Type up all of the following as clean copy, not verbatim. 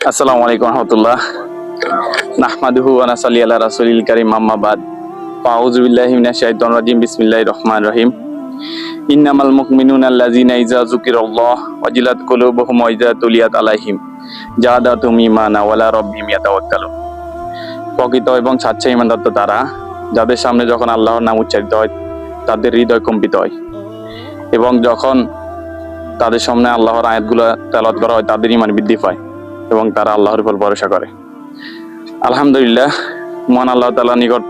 আসসালামু আলাইকুম রহমতুল্লাহ। নাহমাদুহু ওয়া নাসাল্লি আলা রাসূলিল কারীম, আম্মা বাদ। আউযু বিল্লাহি মিনাশ শাইতানির রাজিম। বিসমিল্লাহির রহমানির রহিম। ইন্নামাল মুমিনুনা আল্লাযীনা ইযা যুকিরাল্লাহ ওয়াজিলাত কুলুবুহুম ওয়া ইযা তুলিয়াত আলাইহিম যাদাতুহুম ঈমানা ওয়া আলা রাব্বিহিম ইয়াতাওয়াক্কালুন। প্রকৃত এবং স্বাচ্ছা ঈমানদার তো তারা, যাদের সামনে যখন আল্লাহর নাম উচ্চারিত হয় তাদের হৃদয় কম্পিত হয়, এবং যখন তাদের সামনে আল্লাহর আয়াতগুলো তেলাওয়াত করা হয় তাদের ঈমান বৃদ্ধি পায় এবং তারা আল্লাহর উপর ভরসা করে। আলহামদুলিল্লাহ, মহান আল্লাহ তাআলার নিকট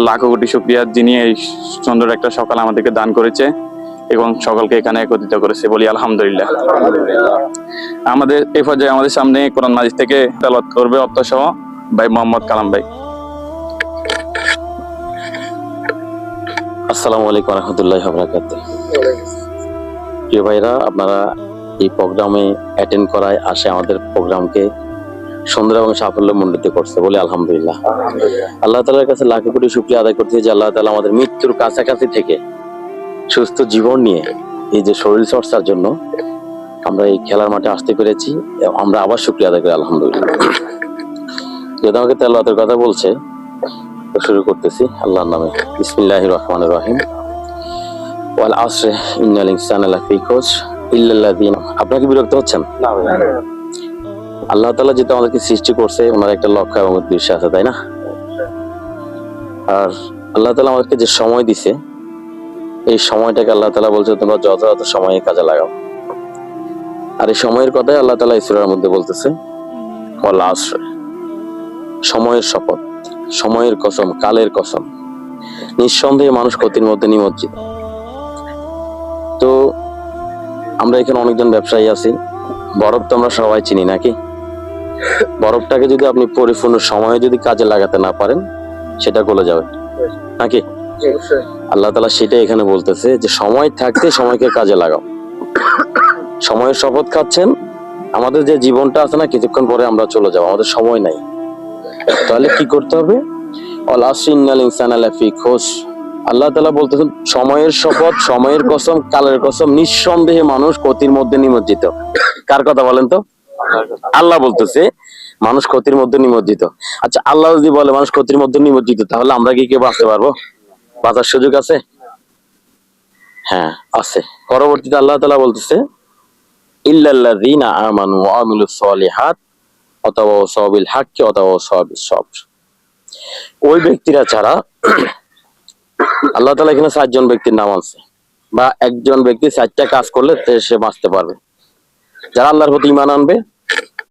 লাখো কোটি শুকরিয়া, যিনি এই সুন্দর একটা সকাল আমাদেরকে দান করেছে এবং সকলকে এখানে একত্রিত করেছে। বলি আলহামদুলিল্লাহ। আমাদের এই পর্যায়ে আমাদের সামনে কোরআন মাজিদ থেকে তেলাওয়াত করবে অর্থসহ ভাই মোহাম্মদ কালাম ভাই। আসসালামু আলাইকুম রহমতুল্লাহি ওয়া বারাকাতুহু। প্রিয় ভাইরা, আপনারা এই প্রোগ্রামে অ্যাটেন্ড করায় আসে আমাদের প্রোগ্রামকে সুন্দর এবং সাফল্যমণ্ডিত করছে, বলে আলহামদুলিল্লাহ। আল্লাহ তাআলার কাছে লাখো কোটি শুকরিয়া আদায় করতে যে আল্লাহ তাআলা আমাদের মৃত্যুর কাছাকাছি থেকে সুস্থ জীবন নিয়ে এই যে শরীর চর্চার জন্য আমরা এই খেলার মাঠে আসতে পেরেছি, আমরা আবার শুকরিয়া আদায় করি আলহামদুলিল্লাহ। যেহেতু আমাকে তেলাওয়াতের কথা বলছে, তো শুরু করতেছি আল্লাহর নামে। বিসমিল্লাহির রহমানির রহিম। ওয়াল আসরি ইন্নাল ইনসানা লাফি খুসর ইল্লাল্লাযিনা। আপনারা কি বিরক্ত হচ্ছেন? না ভাই। আল্লাহ তাআলা যেটা আমাদেরকে সৃষ্টি করছে, ওনার একটা লক্ষ্য এবং উদ্দেশ্য আছে, তাই না? আর আল্লাহ তাআলা আমাদেরকে যে সময় দিছে, এই সময়টাকে আল্লাহ তাআলা বলছে তোমরা যথাযথ সময়ে কাজে লাগাও। আর এই সময়ের কথাই আল্লাহ তাআলা এই সূরার মধ্যে বলতেছে, ওয়াল আসর, সময়ের শপথ, সময়ের কসম, কালের কসম, নিঃসন্দেহে মানুষ ক্ষতির মধ্যে নিমজ্জিত। তো আমরা এখানে অনেকজন ব্যবসায়ী আছি। বরফ তো আমরা সবাই চিনি, নাকি? বরফটাকে যদি আপনি পরিপূর্ণ সময়ে যদি কাজে লাগাতে না পারেন, সেটা গলে যাবে, নাকি? আল্লাহ তাআলা সেটাই এখানে বলতেছে যে সময় থাকতে সময়কে কাজে লাগাও। সময়ের শপথ খাচ্ছেন, আমাদের যে জীবনটা আছে না, কিছুক্ষণ পরে আমরা চলে যাবো, আমাদের সময় নাই। তাহলে কি করতে হবে? ওয়াল আসরি ইন্নাল ইনসানা লাফি খুসর। আল্লাহ তাআলা বলতেছেন সময়ের শপথ, সময়ের কসম, কালের কসম, নিঃসন্দেহে মানুষ ক্ষতির মধ্যে নিমজ্জিত। কার কথা বলেন তো? আল্লাহ বলতেছে মানুষ ক্ষতির মধ্যে নিমজ্জিত। আচ্ছা, আল্লাহ যদি বলে মানুষ ক্ষতির মধ্যে নিমজ্জিত, তাহলে আমরা কি কেউ বাঁচতে পারবো? বাঁচার সুযোগ আছে? হ্যাঁ, আছে। পরবর্তীতে আল্লাহ তাআলা বলতেছে ইল্লাল্লাযিনা আমানু ওয়া আমিলুস সলিহাত ওয়া তাওয়াসাউ বিল হাক্কি ওয়া তাওয়াসাউ বিস সবর। ওই ব্যক্তিরা ছাড়া, আল্লাহ তাআলা এখানে 4 জন ব্যক্তির নাম আছে, বা একজন ব্যক্তি 4টা কাজ করলে সে বাঁচতে পারবে। যারা আল্লাহর প্রতি ঈমান আনবে,